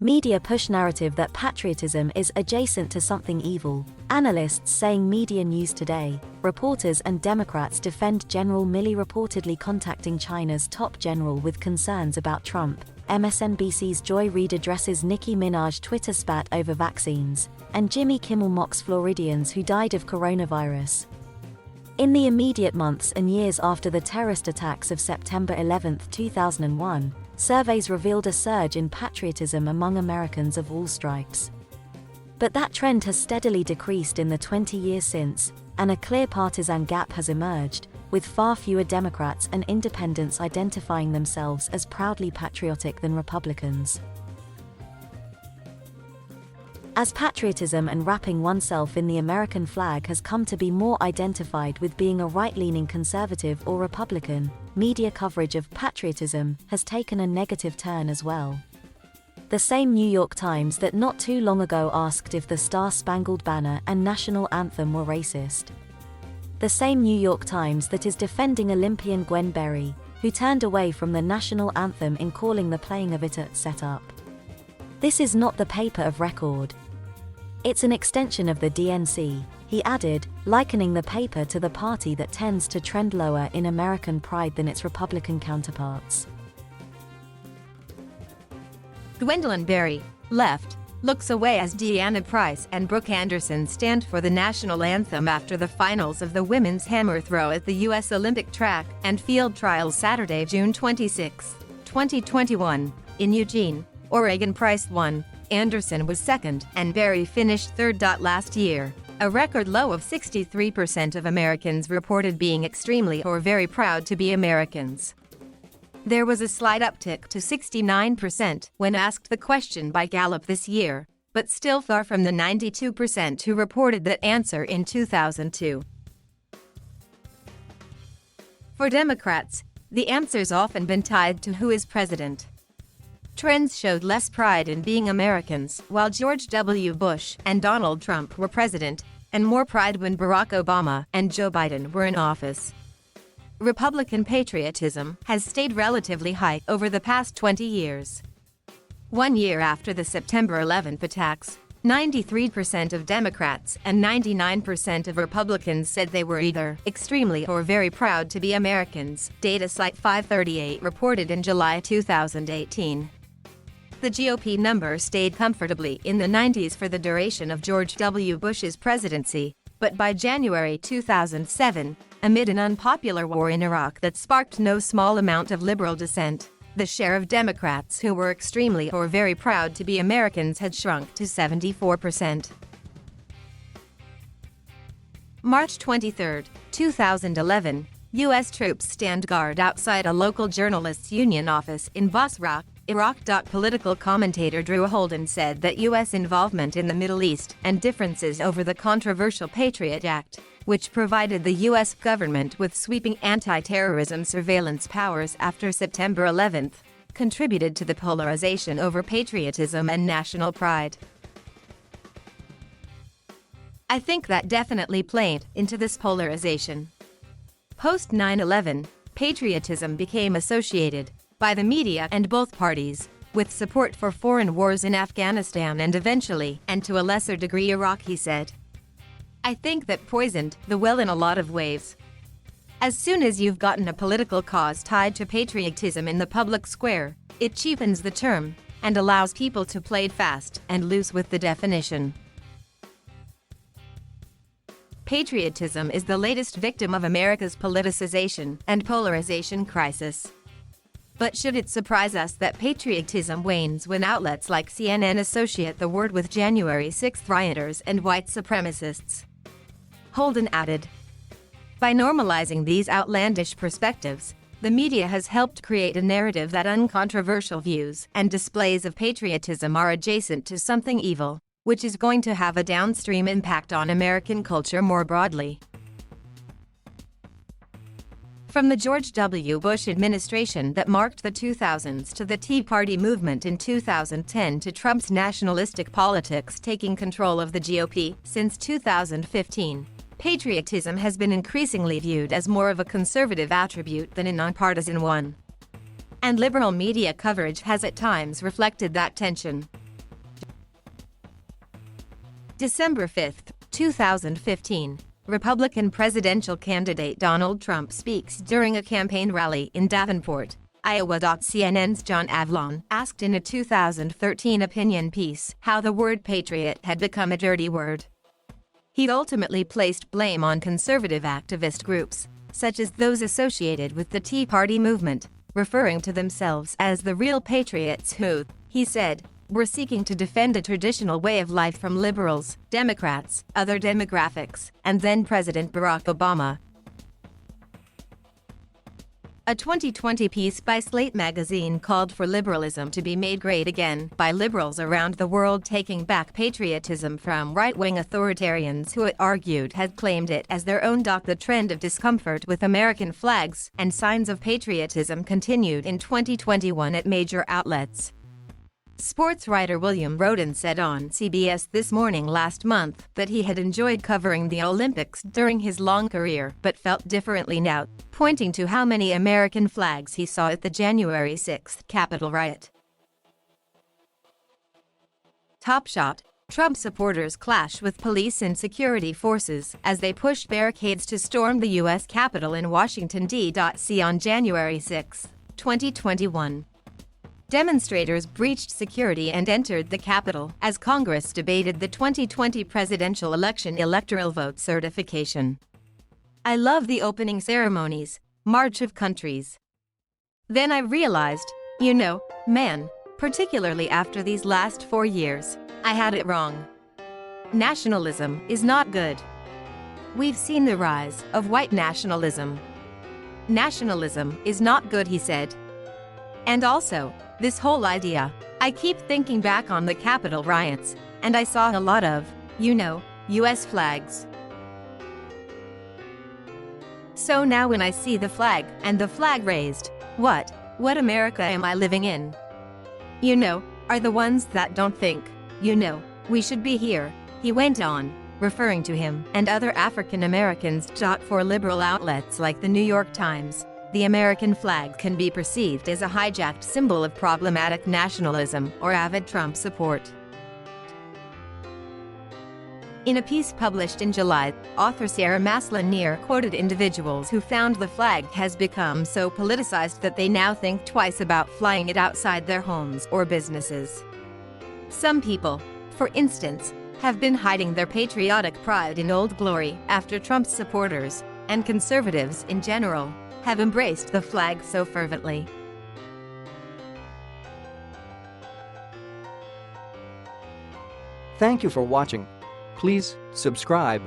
Media push narrative that patriotism is adjacent to something evil. Analysts saying Media News Today, reporters and Democrats defend General Milley reportedly contacting China's top general with concerns about Trump. MSNBC's Joy Reid addresses Nicki Minaj Twitter spat over vaccines, and Jimmy Kimmel mocks Floridians who died of coronavirus. In the immediate months and years after the terrorist attacks of September 11, 2001, surveys revealed a surge in patriotism among Americans of all stripes. But that trend has steadily decreased in the 20 years since, and a clear partisan gap has emerged, with far fewer Democrats and independents identifying themselves as proudly patriotic than Republicans. As patriotism and wrapping oneself in the American flag has come to be more identified with being a right-leaning conservative or Republican, media coverage of patriotism has taken a negative turn as well. The same New York Times that not too long ago asked if the Star-Spangled Banner and national anthem were racist. The same New York Times that is defending Olympian Gwen Berry, who turned away from the national anthem in calling the playing of it a set-up. This is not the paper of record. It's an extension of the DNC, he added, likening the paper to the party that tends to trend lower in American pride than its Republican counterparts. Gwendolyn Berry, left, looks away as Deanna Price and Brooke Anderson stand for the national anthem after the finals of the women's hammer throw at the U.S. Olympic track and field trials Saturday, June 26, 2021, in Eugene, Oregon. Price won, Anderson was second, and Berry finished third. Last year, a record low of 63% of Americans reported being extremely or very proud to be Americans. There was a slight uptick to 69% when asked the question by Gallup this year, but still far from the 92% who reported that answer in 2002. For Democrats, the answer's often been tied to who is president. Trends showed less pride in being Americans while George W. Bush and Donald Trump were president, and more pride when Barack Obama and Joe Biden were in office. Republican patriotism has stayed relatively high over the past 20 years. 1 year after the September 11 attacks, 93% of Democrats and 99% of Republicans said they were either extremely or very proud to be Americans, data site 538 reported in July 2018. The GOP number stayed comfortably in the 90s for the duration of George W. Bush's presidency, but by January 2007, amid an unpopular war in Iraq that sparked no small amount of liberal dissent, the share of Democrats who were extremely or very proud to be Americans had shrunk to 74%. March 23, 2011, U.S. troops stand guard outside a local journalists' union office in Basra, Iraq. Political commentator Drew Holden said that U.S. involvement in the Middle East and differences over the controversial Patriot Act, which provided the U.S. government with sweeping anti-terrorism surveillance powers after September 11, contributed to the polarization over patriotism and national pride. I think that definitely played into this polarization. Post 9/11, patriotism became associated, by the media and both parties, with support for foreign wars in Afghanistan and eventually, and to a lesser degree, Iraq, he said. I think that poisoned the well in a lot of ways. As soon as you've gotten a political cause tied to patriotism in the public square, it cheapens the term and allows people to play fast and loose with the definition. Patriotism is the latest victim of America's politicization and polarization crisis. But should it surprise us that patriotism wanes when outlets like CNN associate the word with January 6 rioters and white supremacists? Holden added, by normalizing these outlandish perspectives, the media has helped create a narrative that uncontroversial views and displays of patriotism are adjacent to something evil, which is going to have a downstream impact on American culture more broadly. From the George W. Bush administration that marked the 2000s to the Tea Party movement in 2010 to Trump's nationalistic politics taking control of the GOP since 2015, patriotism has been increasingly viewed as more of a conservative attribute than a nonpartisan one. And liberal media coverage has at times reflected that tension. December 5, 2015. Republican presidential candidate Donald Trump speaks during a campaign rally in Davenport, Iowa. CNN's John Avlon asked in a 2013 opinion piece how the word patriot had become a dirty word. He ultimately placed blame on conservative activist groups, such as those associated with the Tea Party movement, referring to themselves as the real patriots who, he said, were seeking to defend a traditional way of life from liberals, Democrats, other demographics, and then President Barack Obama. A 2020 piece by Slate magazine called for liberalism to be made great again by liberals around the world, taking back patriotism from right-wing authoritarians who it argued had claimed it as their own. The trend of discomfort with American flags and signs of patriotism continued in 2021 at major outlets. Sports writer William Roden said on CBS This Morning last month that he had enjoyed covering the Olympics during his long career but felt differently now, pointing to how many American flags he saw at the January 6 Capitol riot. Top shot: Trump supporters clash with police and security forces as they pushed barricades to storm the U.S. Capitol in Washington, D.C. on January 6, 2021. Demonstrators breached security and entered the Capitol as Congress debated the 2020 presidential election electoral vote certification. I love the opening ceremonies, March of Countries. Then I realized, man, particularly after these last 4 years, I had it wrong. Nationalism is not good. We've seen the rise of white nationalism. Nationalism is not good, he said. And also, this whole idea, I keep thinking back on the Capitol riots, and I saw a lot of, U.S. flags. So now when I see the flag, and the flag raised, what America am I living in? Are the ones that don't think, we should be here, he went on, referring to him and other African Americans. For liberal outlets like the New York Times, the American flag can be perceived as a hijacked symbol of problematic nationalism or avid Trump support. In a piece published in July, author Sarah Maslin quoted individuals who found the flag has become so politicized that they now think twice about flying it outside their homes or businesses. Some people, for instance, have been hiding their patriotic pride in Old Glory after Trump's supporters, and conservatives in general, have embraced the flag so fervently. Thank you for watching. Please subscribe